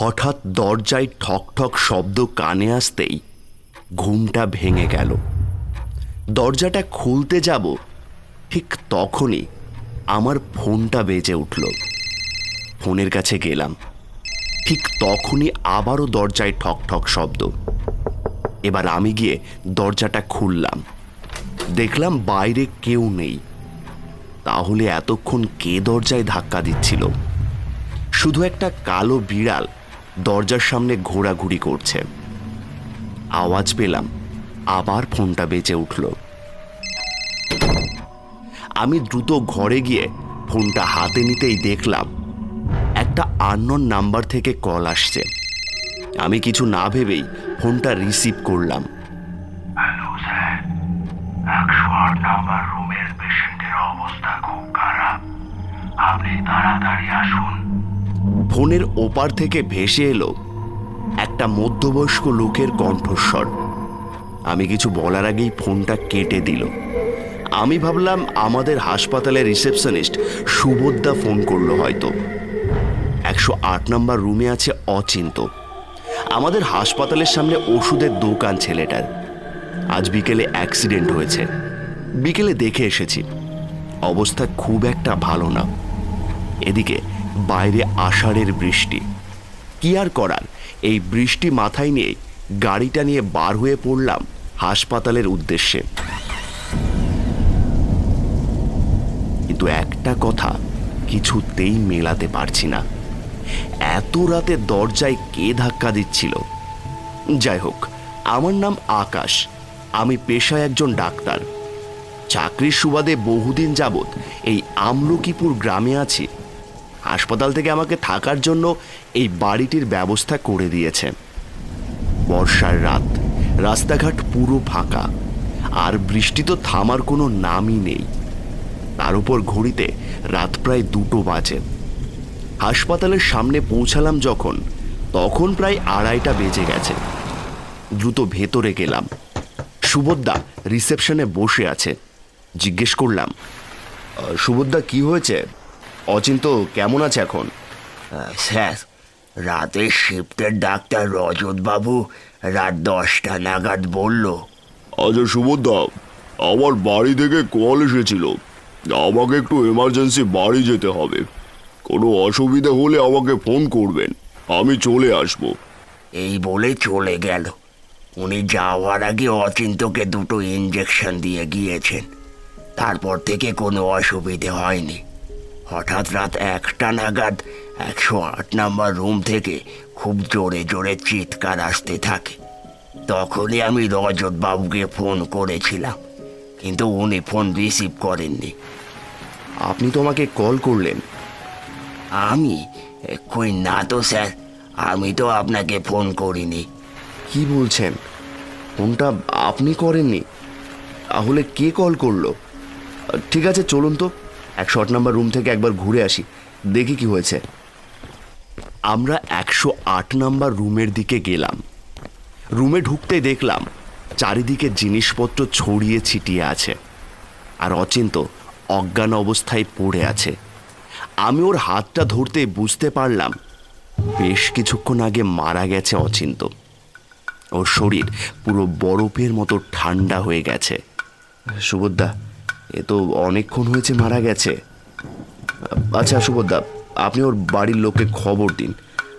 হঠাৎ দরজায় ঠক ঠক শব্দ কানে আসতেই ঘুমটা ভেঙে গেল। দরজাটা খুলতে যাব, ঠিক তখনই আমার ফোনটা বেজে উঠল। ফোনের কাছে গেলাম, ঠিক তখনই আবারও দরজায় ঠক ঠক শব্দ। এবার আমি গিয়ে দরজাটা খুললাম, দেখলাম বাইরে কেউ নেই। তাহলে এতক্ষণ কে দরজায় ধাক্কা দিচ্ছিল? শুধু একটা কালো বিড়াল দরজার সামনে ঘোরাঘুরি করছে। আওয়াজ পেলাম, আবার ফোনটা বেজে উঠল। আমি দ্রুত ঘরে গিয়ে ফোনটা হাতে নিতেই দেখলাম একটা আননোন নাম্বার থেকে কল আসছে। আমি কিছু না ভেবেই ফোনটা রিসিভ করলাম। হ্যালো স্যার, 108 নাম্বার রুমের পেশেন্টের অবস্থা খুব খারাপ, আপনি তাড়াতাড়ি আসুন। ফোনের ওপার থেকে ভেসে এলো একটা মধ্যবয়স্ক লোকের কণ্ঠস্বর। আমি কিছু বলার আগেই ফোনটা কেটে দিল। আমি ভাবলাম আমাদের হাসপাতালের রিসেপশনিস্ট সুবোধদা ফোন করলো হয়তো। 108 নম্বর রুমে আছে অচিন্ত। আমাদের হাসপাতালের সামনে ওষুধের দোকান ছেলেটার। আজ বিকেলে অ্যাক্সিডেন্ট হয়েছে, বিকেলে দেখে এসেছি। অবস্থা খুব একটা ভালো না। এদিকে বাইরে আষাঢ়ের বৃষ্টি। কি আর করার, এই বৃষ্টি মাথায় নিয়ে গাড়িটা নিয়ে বার হয়ে পড়লাম হাসপাতালের উদ্দেশ্যে। কিন্তু একটা কথা কিছুতেই মেলাতে পারছি না, এত রাতে দরজায় কে ধাক্কা দিচ্ছিল? যাই হোক, আমার নাম আকাশ, আমি পেশায় একজন ডাক্তার। চাকরির সুবাদে বহুদিন যাবৎ এই আমলকিপুর গ্রামে আছি। হাসপাতাল থেকে আমাকে থাকার জন্য এই বাড়িটির ব্যবস্থা করে দিয়েছে। বর্ষার রাত, রাস্তাঘাট পুরো ফাঁকা, আর বৃষ্টি তো থামার কোনো নামই নেই। তার উপর ঘড়িতে রাত প্রায় 2টো বাজে। হাসপাতালের সামনে পৌঁছালাম যখন, তখন প্রায় 2:30টা বেজে গেছে। দ্রুত ভেতরে গেলাম। সুবোধদা রিসেপশনে বসে আছে। জিজ্ঞেস করলাম, সুবোধদা কি হয়েছে? অচিন্ত কেমন আছে এখন? স্যার, রাতের শিফটের ডাক্তার রজতবাবু রাত 10টা নাগাদ বলল। আচ্ছা সুবোধদা, আমার বাড়ি থেকে কল এসেছিল, আমাকে একটু এমার্জেন্সি বাড়ি যেতে হবে। কোনো অসুবিধা হলে আমাকে ফোন করবেন, আমি চলে আসব। এই বলে চলে গেল। উনি যাওয়ার আগে অচিন্তকে 2টো ইঞ্জেকশন দিয়ে গিয়েছেন। তারপর থেকে কোনো অসুবিধে হয়নি। হঠাৎ রাত 1টা নাগাদ 108 নাম্বার রুম থেকে খুব জোরে জোরে চিৎকার আসতে থাকে। তখনই আমি রজতবাবুকে ফোন করেছিলাম, কিন্তু উনি ফোন রিসিভ করেননি। আপনি তো আমাকে কল করলেন। আমি কই না তো স্যার, আমি তো আপনাকে ফোন করিনি। কি বলছেন? ফোনটা আপনি করেননি? তাহলে কে কল করলো? ঠিক আছে, চলুন তো 108 নম্বর রুম থেকে একবার ঘুরে আসি, দেখি কি হয়েছে। আমরা 108 নম্বর রুমের দিকে গেলাম। রুমে ঢুকতে দেখলাম চারিদিকে জিনিসপত্র ছড়িয়ে ছিটিয়ে আছে, আর অচিন্ত অজ্ঞান অবস্থায় পড়ে আছে। আমি ওর হাতটা ধরতে বুঝতে পারলাম বেশ কিছুক্ষণ আগে মারা গেছে অচিন্ত। ওর শরীর পুরো বরফের মতো ঠান্ডা হয়ে গেছে। সুবোধদা, এ তো অনেকক্ষণ হয়েছে মারা গেছে। আচ্ছা সুবোধদা, আপনি ওর বাড়ির লোককে খবর দিন,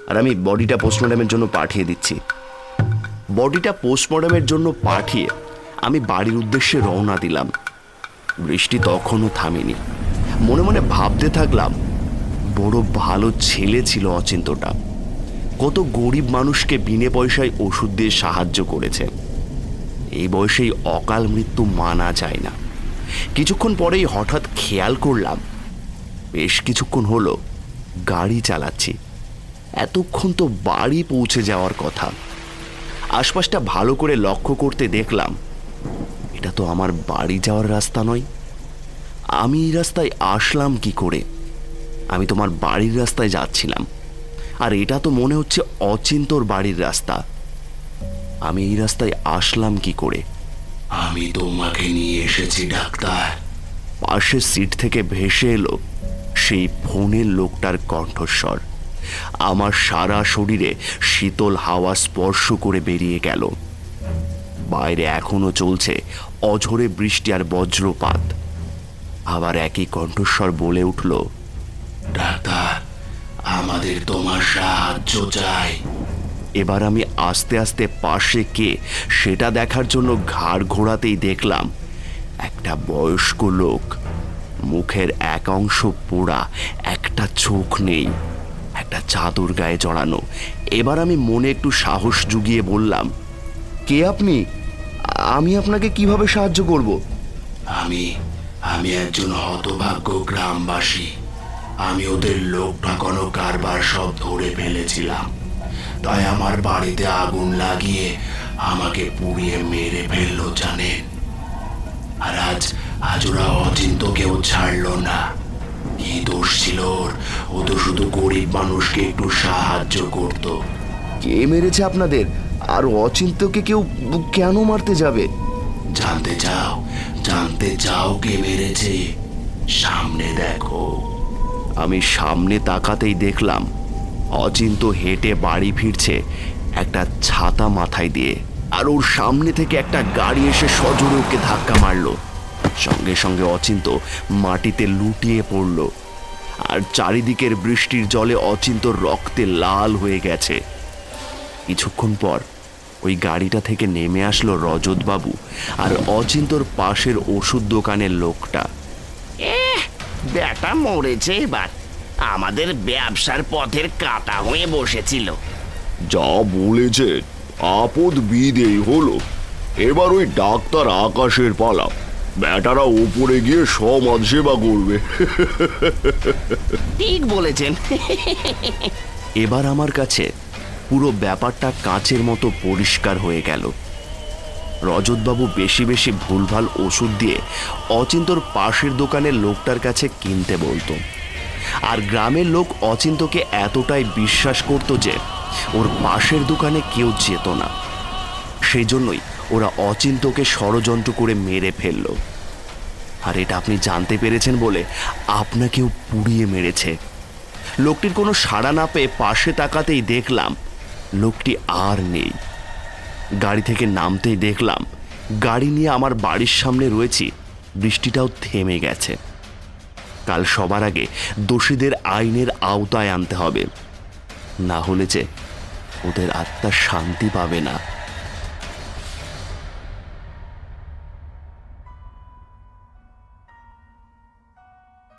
আর আমি বডিটা পোস্টমর্টমের জন্য পাঠিয়ে দিচ্ছি। বডিটা পোস্টমর্টমের জন্য পাঠিয়ে আমি বাড়ির উদ্দেশ্যে রওনা দিলাম। বৃষ্টি তখনও থামেনি। মনে মনে ভাবতে থাকলাম, বড় ভালো ছেলে ছিল অচিন্তটা। কত গরিব মানুষকে বিনে পয়সায় ওষুধ দিয়ে সাহায্য করেছে। এই বয়সেই অকাল মৃত্যু মানা যায় না। কিছুক্ষণ পরেই হঠাৎ খেয়াল করলাম, বেশ কিছুক্ষণ হলো গাড়ি চালাচ্ছি, এতক্ষণ তো বাড়ি পৌঁছে যাওয়ার কথা। আশপাশটা ভালো করে লক্ষ্য করতে দেখলাম এটা তো আমার বাড়ি যাওয়ার রাস্তা নয়। আমি এই রাস্তায় আসলাম কি করে? আমি তোমার বাড়ির রাস্তায় যাচ্ছিলাম, আর এটা তো মনে হচ্ছে অচিন্তর বাড়ির রাস্তা। আমি এই রাস্তায় আসলাম কি করে? আমি তোমাকে নিয়ে এসেছি ডাক্তার। পাশের সিট থেকে ভেসে এলো সেই ফোনের লোকটার কণ্ঠস্বর। আমার সারা শরীরে শীতল হাওয়া স্পর্শ করে বেরিয়ে গেল। বাইরে এখনো চলছে অঝোরে বৃষ্টি আর বজ্রপাত। আবার একই কণ্ঠস্বর বলে উঠল, ডাক্তার, আমাদের তোমার সাহায্য চাই। এবার আমি আস্তে আস্তে পাশে কে সেটা দেখার জন্য ঘাড় ঘোরাতেই দেখলাম একটা বয়স্ক লোক। মুখের এক অংশ পোড়া, একটা চোখ নেই, একটা চাদর গায়ে জড়ানো। এবার আমি মনে একটু সাহস জুগিয়ে বললাম, কে আপনি? আমি আপনাকে কিভাবে সাহায্য করব? আমি একজন হতভাগ্য গ্রামবাসী। আমি ওদের লোক ঠকানো কারবার সব ধরে ফেলেছিলাম, তাই আমার বাড়িতে আগুন লাগিয়ে আমাকে পুড়িয়ে মেরে ফেললো জানেন। আর আজ ওরা অচিন্ত কেউ ছাড়লো না। কি দোষ ছিল ওর? ও তো শুধু গরিব মানুষকে একটু সাহায্য করতো। কে মেরেছে আপনাদের? আর অচিন্তকে কেউ কেন মারতে যাবে? জানতে চাও কে মেরেছে? সামনে দেখো। আমি সামনে তাকাতেই দেখলাম অচিন্ত হেঁটে বাড়ি ফিরছে একটা ছাতা মাথায় দিয়ে। আর ওর সামনে থেকে একটা গাড়ি এসে সজোরে ওকে ধাক্কা মারলো। সঙ্গে সঙ্গে অচিন্ত মাটিতে লুটিয়ে পড়ল। আর চারিদিকের বৃষ্টির জলে অচিন্ত রক্তে লাল হয়ে গেছে। কিছুক্ষণ পর ওই গাড়িটা থেকে নেমে আসলো রজতবাবু আর অচিন্তর পাশের ওষুধ দোকানের লোকটা। ব্যাটা মরেছে এবার। আমাদের ব্যবসার পথের কাঁটা হয়ে বসেছিল। যা বলেছে আপদ বিদেই হলো। এবার ওই ডাক্তার আকাশের পালা। ব্যাটারা উপরে গিয়ে সমাজ সেবা করবে। ঠিক বলেছেন। এবার আমার কাছে পুরো ব্যাপারটা কাঁচের মতো পরিষ্কার হয়ে গেল। রজতবাবু বেশি বেশি ভুলভাল ওষুধ দিয়ে অচিন্তর পাশের দোকানের লোকটার কাছে কিনতে বলতো। আর গ্রামের লোক অচিন্তকে এতটাই বিশ্বাস করত যে ওর পাশের দোকানে কেউ যেত না। সেই জন্যই ওরা অচিন্তকে ষড়যন্ত্র করে মেরে ফেলল। আর এটা আপনি জানতে পেরেছেন বলে আপনাকেও পুড়িয়ে মেরেছে। লোকটির কোনো সাড়া না পেয়ে পাশে তাকাতেই দেখলাম লোকটি আর নেই। গাড়ি থেকে নামতেই দেখলাম গাড়ি নিয়ে আমার বাড়ির সামনে রয়েছি। বৃষ্টিটাও থেমে গেছে। কাল সবার আগে দোষীদের আইনের আওতায় আনতে হবে, না হলে যে ওদের আত্মা শান্তি পাবে না।